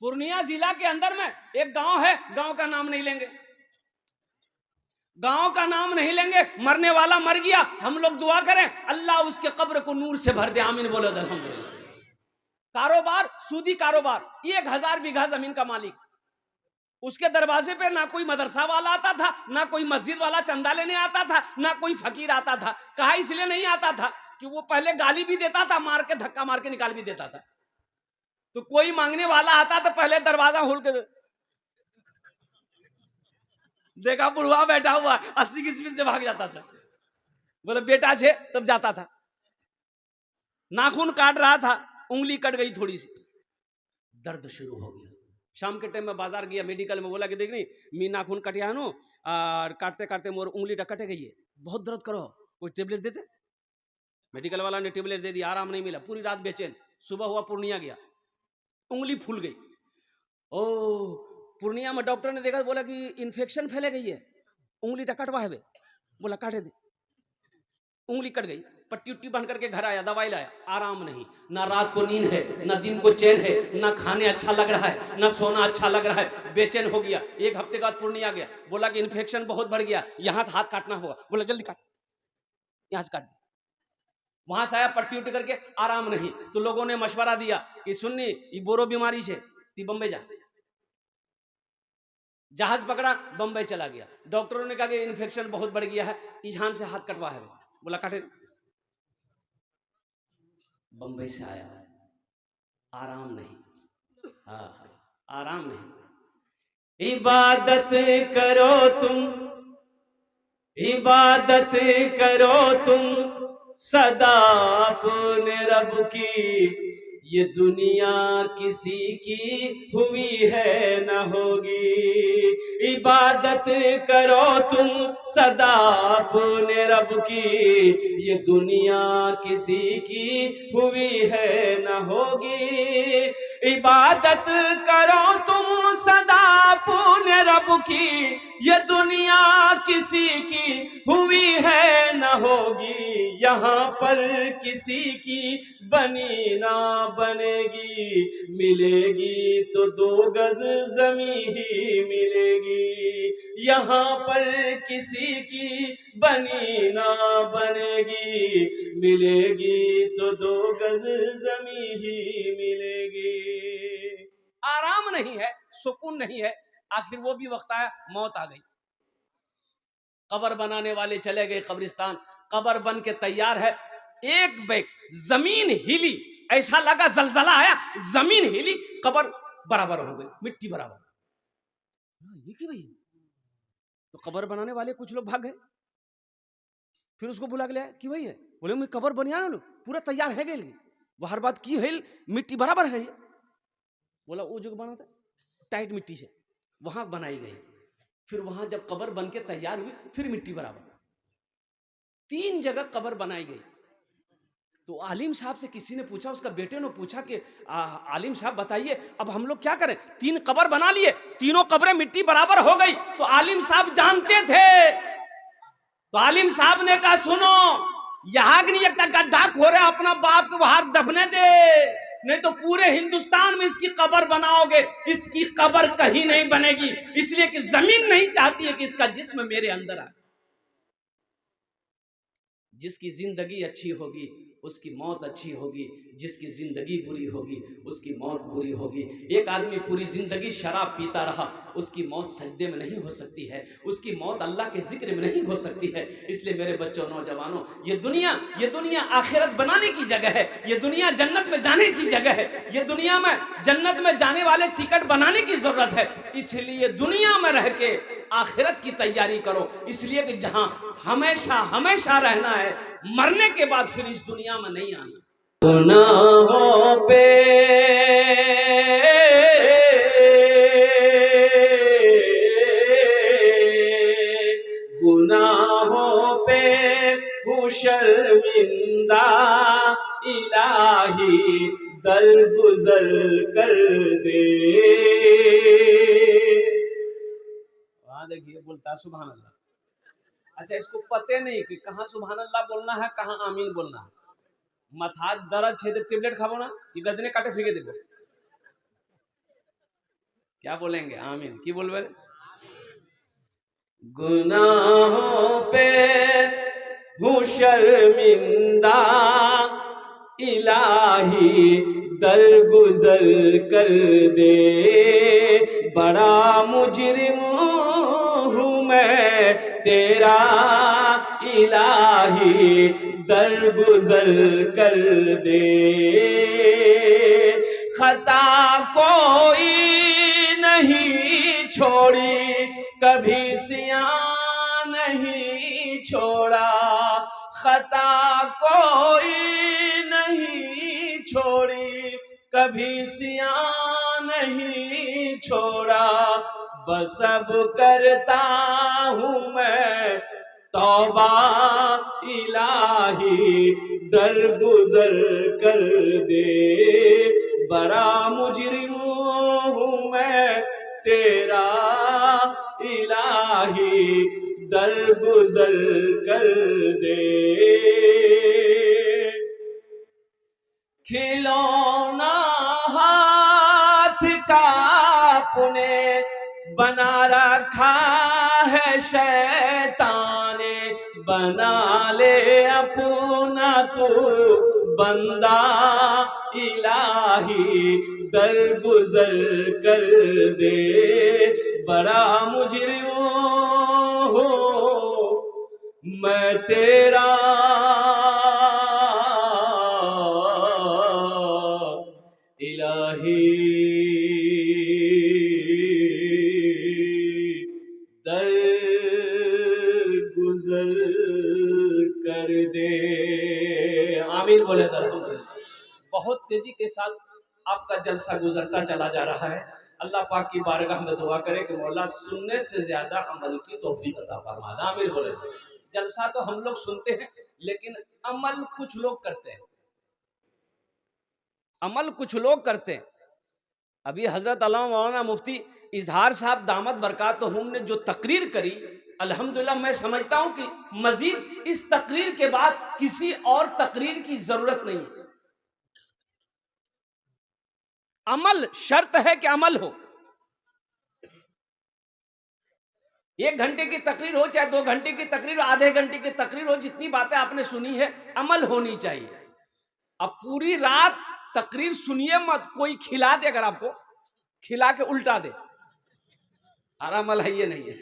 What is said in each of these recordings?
पूर्णिया जिला के अंदर में एक गांव है, गांव का नाम नहीं लेंगे, गांव का नाम नहीं लेंगे, मरने वाला मर गया, हम लोग दुआ करें अल्लाह उसके कब्र को नूर से भर दे, आमीन बोलो अल्हम्दुलिल्लाह। कारोबार, सूदी कारोबार, 1000 बीघा जमीन का मालिक, उसके दरवाजे पे ना कोई मदरसा वाला आता था, ना कोई मस्जिद वाला चंदा लेने आता था, ना कोई फकीर आता था। कहा इसलिए नहीं आता था कि वो पहले गाली भी देता था, मार के धक्का मार के निकाल भी देता था। तो कोई मांगने वाला आता तो पहले दरवाजा खोल के देखा बुढ़वा बैठा हुआ 80 की स्पीड से भाग जाता था, बोले बेटा छे, तब जाता था। नाखून काट रहा था, उंगली कट गई थोड़ी सी, दर्द शुरू हो गया। शाम के टाइम में बाजार गया, मेडिकल में बोला कि देख नहीं मी नाखून कटिया नो और काटते काटते मोर उंगली कटे गई है, बहुत दर्द करो, कोई टेबलेट देते। मेडिकल वाला ने टेबलेट दे दिया, आराम नहीं मिला, पूरी रात बेचैन। सुबह हुआ पूर्णिया गया, उंगली फूल गई। ओ पूर्णिया में डॉक्टर ने देखा, बोला कि इन्फेक्शन फैले गई है, उंगली कटवा है। बोला काटे दे, उंगली कट गई। पट्टी उट्टी बंद करके घर आया, दवाई लाया, आराम नहीं, ना रात को नींद है, ना दिन को चैन है, ना खाने अच्छा लग रहा है, ना सोना अच्छा लग रहा है, बेचैन हो गया। 1 हफ्ते के बाद पूर्णिया गया, बोला कि इन्फेक्शन बहुत बढ़ गया, यहां से हाथ काटना होगा। बोला जल्दी काट, यहां से काट दे। वहां से आया, पट्टी उट्टी करके, आराम नहीं। तो लोगों ने मशवरा दिया कि सुननी ये बोरो बीमारी से ती बम्बे जा। जहाज पकड़ा, बम्बई चला गया। डॉक्टरों ने कहा कि इन्फेक्शन बहुत बढ़ गया है, इजहान से हाथ कटवा है। बोला काटे। बम्बई से आया, आराम नहीं, आराम नहीं। इबादत करो तुम, इबादत करो तुम सदा अपने रब की, ये दुनिया किसी की हुई है न होगी। इबादत करो तुम सदा अपने रब की, ये दुनिया किसी की हुई है न होगी। इबादत करो तुम सदा अपने रब की, ये दुनिया किसी की हुई है न होगी। यहाँ पर किसी की बनी ना बनेगी, मिलेगी तो 2 गज जमीन ही मिलेगी। यहाँ पर किसी की बनी ना बनेगी, मिलेगी तो 2 गज जमीन ही मिलेगी। आराम नहीं है, सुकून नहीं है। आखिर वो भी वक्त आया, मौत आ गई। कब्र बनाने वाले चले गए कब्रिस्तान, कब्र बन के तैयार है। एक बैग जमीन हिली, ऐसा लगा जलजला आया, जमीन हिली, कब्र बराबर हो गई, मिट्टी बराबर। ये की भाई, तो कब्र बनाने वाले कुछ लोग भाग गए। फिर उसको बुला के लिया कि भाई है, बोले मैं कब्र बनिया ना पूरा तैयार है गई, वो हर बात की है, मिट्टी बराबर है। बोला वो जो बना था टाइट मिट्टी से, वहां बनाई गई। फिर वहां जब कब्र बन के तैयार हुई, फिर मिट्टी बराबर, 3 जगह कब्र बनाई गई। तो आलिम साहब से किसी ने पूछा, उसका बेटे ने पूछा कि आलिम साहब बताइए अब हम लोग क्या करें, 3 कब्र बना लिए, तीनों कब्रें मिट्टी बराबर हो गई। तो आलिम साहब जानते थे, तो आलिम साहब ने कहा सुनो, यहाँ नहीं एक गड्ढा खोरे अपना बाप को बाहर दफने दे, नहीं तो पूरे हिंदुस्तान में इसकी कब्र बनाओगे, इसकी कब्र कहीं नहीं बनेगी, इसलिए कि जमीन नहीं चाहती है कि इसका जिस्म मेरे अंदर आए। जिसकी जिंदगी अच्छी होगी उसकी मौत अच्छी होगी, जिसकी जिंदगी बुरी होगी उसकी मौत बुरी होगी। एक आदमी पूरी जिंदगी शराब पीता रहा, उसकी मौत सजदे में नहीं हो सकती है, उसकी मौत अल्लाह के जिक्र में नहीं हो सकती है। इसलिए मेरे बच्चों, नौजवानों, ये दुनिया आखिरत बनाने की जगह है, ये दुनिया जन्नत में जाने की जगह है, ये दुनिया में जन्नत में जाने वाले टिकट बनाने की जरूरत है। इसलिए दुनिया में रह के आखिरत की तैयारी करो, इसलिए कि जहां हमेशा हमेशा रहना है, मरने के बाद फिर इस दुनिया में नहीं आना। गुनाहों पे गुनाहों पे हूँ शर्मिंदा, इलाही दरगुजर कर दे। देखिए बोलता सुभान अल्लाह। अच्छा, इसको पते नहीं कि कहाँ सुभान अल्लाह बोलना है, कहाँ आमीन बोलना है। माथा दर्द छे तो टेबलेट खाबो ना, कि गदने काटे फेंके देबो। क्या बोलेंगे? आमीन की बोल। गुनाहों पे हूँ शर्मिंदा, इलाही दरगुजर कर दे। बड़ा मुजरिम हूँ मैं तेरा, इलाही दरगुजर कर दे। खता कोई नहीं छोड़ी, कभी सियां नहीं छोड़ा। खता कोई नहीं छोड़ी, कभी सियां नहीं छोड़ा। बस अब करता हूँ मैं तौबा, इलाही दरगुजर कर दे। बड़ा मुजरिम हूँ मैं तेरा, इलाही दरगुजर कर दे। खिलौना हाथ का पुने बना रखा है शैतान ने। बना ले अपना तू बंदा, इलाही दरगुजर कर दे। बड़ा मुजरिम हूँ मैं तेरा, इलाही दरगुजर कर दे। आमीन बोले तो अल्हम्दुलिल्लाह। बहुत तेजी के साथ आपका जलसा गुजरता चला जा रहा है। अल्लाह पाक की बारगाह में दुआ करें कि मौला सुनने से ज्यादा अमल की तौफीक अता फरमा। आमीन बोले। जलसा तो हम लोग सुनते हैं, लेकिन अमल कुछ लोग करते हैं, अमल कुछ लोग करते हैं। अभी हजरत अल्लामा मौलाना मुफ्ती इजहार साहब दामद बरकातहुम ने जो तकरीर करी, अल्हम्दुलिल्लाह मैं समझता हूं कि मजीद इस तकरीर के बाद किसी और तकरीर की जरूरत नहीं है। अमल शर्त है कि अमल हो। 1 घंटे की तकरीर हो, चाहे 2 घंटे की तकरीर हो, आधे घंटे की तकरीर हो, जितनी बातें आपने सुनी है अमल होनी चाहिए। अब पूरी रात तकरीर सुनिए मत, कोई खिला दे, अगर आपको खिला के उल्टा दे, आराम अमल है ये नहीं है,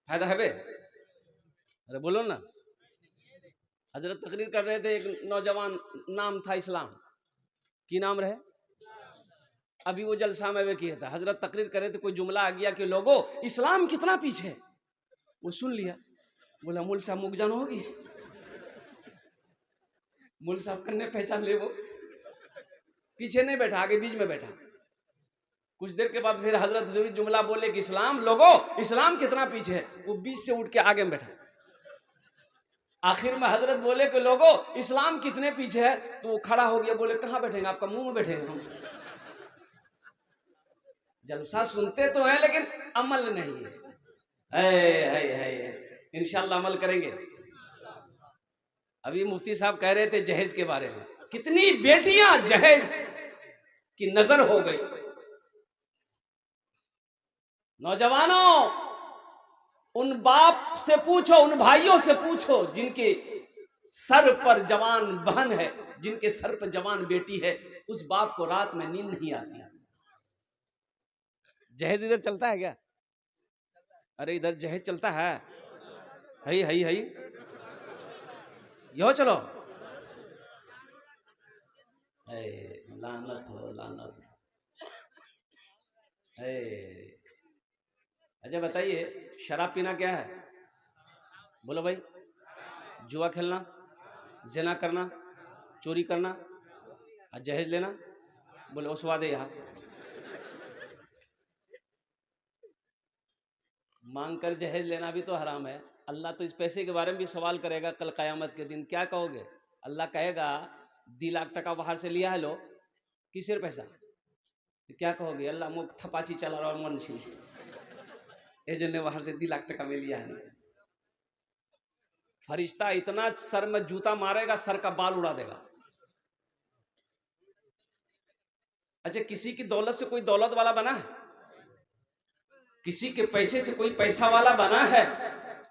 फायदा है बे? अरे बोलो ना। हजरत तकरीर कर रहे थे, एक नौजवान, नाम था इस्लाम, की नाम रहे, अभी वो जलसा में वे किया था। हजरत तकरीर कर रहे थे, कोई जुमला आ गया कि लोगों इस्लाम कितना पीछे है। वो सुन लिया, बोला मुल साहब मुगजान होगी। मुल साहब करने पहचान ले, वो पीछे नहीं बैठा, आगे बीच में बैठा। कुछ देर के बाद फिर हजरत जुमला बोले कि इस्लाम, लोगों इस्लाम कितना पीछे है। वो बीच से उठ के आगे में बैठा। आखिर में हजरत बोले कि लोगों इस्लाम कितने पीछे है, तो वो खड़ा हो गया, बोले कहां बैठेंगे, आपका मुंह में बैठेंगे हम। जलसा सुनते तो हैं लेकिन अमल नहीं है। इंशाल्लाह अमल करेंगे। अभी मुफ्ती साहब कह रहे थे जहेज के बारे में, कितनी बेटियां जहेज की नजर हो गई। नौजवानों, उन बाप से पूछो, उन भाइयों से पूछो जिनके सर पर जवान बहन है, जिनके सर पर जवान बेटी है, उस बाप को रात में नींद नहीं आती। जहेज इधर चलता है क्या? अरे इधर जहेज चलता है, हई यो चलो। लानत हो, लानत। अच्छा बताइए, शराब पीना क्या है? बोलो भाई। जुआ खेलना, ज़िना करना, चोरी करना और जहेज लेना, बोले उस वादे यहाँ मांग कर जहेज लेना भी तो हराम है। अल्लाह तो इस पैसे के बारे में भी सवाल करेगा कल क़यामत के दिन। क्या कहोगे? अल्लाह कहेगा 2 लाख टका बाहर से लिया है, लो किसर पैसा, तो क्या कहोगे? अल्लाह मुख थपाची चला रहा मन छी ए ने बाहर से 2 लाख टका में लिया है ना। फरिश्ता इतना सर में जूता मारेगा, सर का बाल उड़ा देगा। अच्छा, किसी की दौलत से कोई दौलत वाला बना है? किसी के पैसे से कोई पैसा वाला बना है?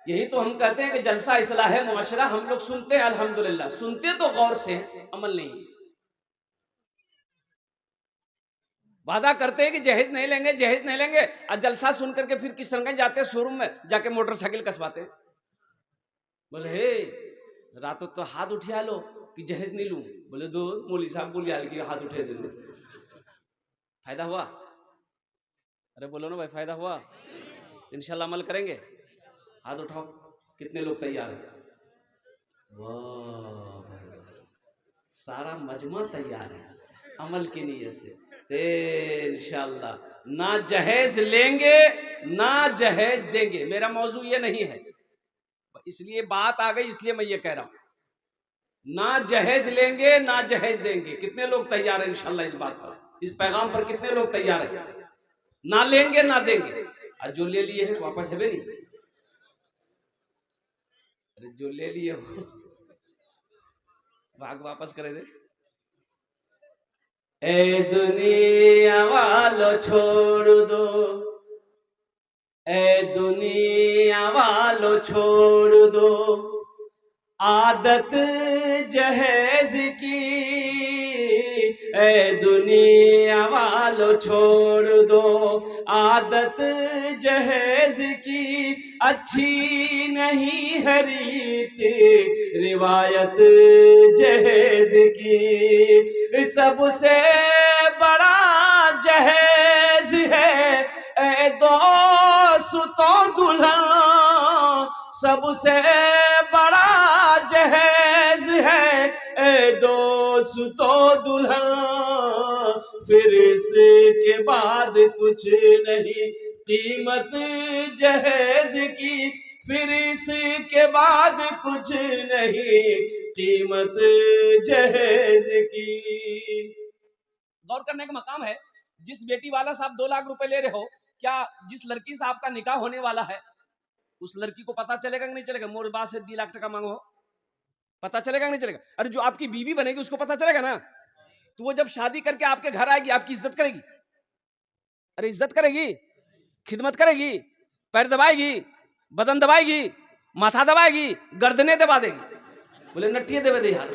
यही तो हम कहते हैं कि जलसा इस्लाह है मुआशरा। हम लोग सुनते हैं अल्हम्दुलिल्लाह, सुनते तो गौर से, अमल नहीं। वादा करते हैं कि जहेज नहीं लेंगे, जहेज नहीं लेंगे, और जलसा सुन करके फिर किशनगंज जाते हैं, शोरूम में जाके मोटरसाइकिल कसवाते हैं। बोले हे रातों तो हाथ उठिया लो कि जहेज नहीं लूं। बोले दो मौली साहब बोलिया कि हाथ उठे दे दो। फायदा हुआ? अरे बोलो ना भाई, फायदा हुआ? इंशाल्लाह अमल करेंगे। हाथ उठाओ, कितने लोग तैयार हैं? वाह, सारा मजमा तैयार है अमल की नीयत से। इंशाल्लाह ना जहेज लेंगे ना जहेज देंगे। मेरा मौजू ये नहीं है, इसलिए बात आ गई, इसलिए मैं ये कह रहा हूं, ना जहेज लेंगे ना जहेज देंगे। कितने लोग तैयार हैं इंशाल्लाह इस बात पर, इस पैगाम पर कितने लोग तैयार हैं? ना लेंगे ना देंगे। और जो ले लिए हैं वापस है भी नहीं। अरे जो ले लिए हो भाग वापस करे दे। ए दुनिया वालों छोड़ दो, ए दुनिया वालों छोड़ दो आदत जहेज की। ए दुनिया वालों छोड़ दो आदत जहेज की। अच्छी नहीं है रीत रिवायत जहेज की। सबसे बड़ा जहेज है ए दोस्तों दुल्हन, सबसे बड़ा जहेज है ए दोस्तों दुल्हन। फिर इसके बाद कुछ नहीं कीमत जहेज की। फिर इसके बाद कुछ नहीं कीमत जहेज की। गौर करने का मकाम है, जिस बेटी वाला साहब 2 लाख रुपए ले रहे हो, क्या जिस लड़की से आपका निकाह होने वाला है उस लड़की को पता चलेगा कि नहीं चलेगा? मोर बात से 2 लाख टका मांगो, पता चलेगा कि नहीं चलेगा? अरे जो आपकी बीवी बनेगी उसको पता चलेगा ना। तो वो जब शादी करके आपके घर आएगी आपकी इज्जत करेगी? अरे इज्जत करेगी, खिदमत करेगी, पैर दबाएगी, बदन दबाएगी, माथा दबाएगी, गर्दने दबा देगी। बोले नट्टिए देवे दे यार।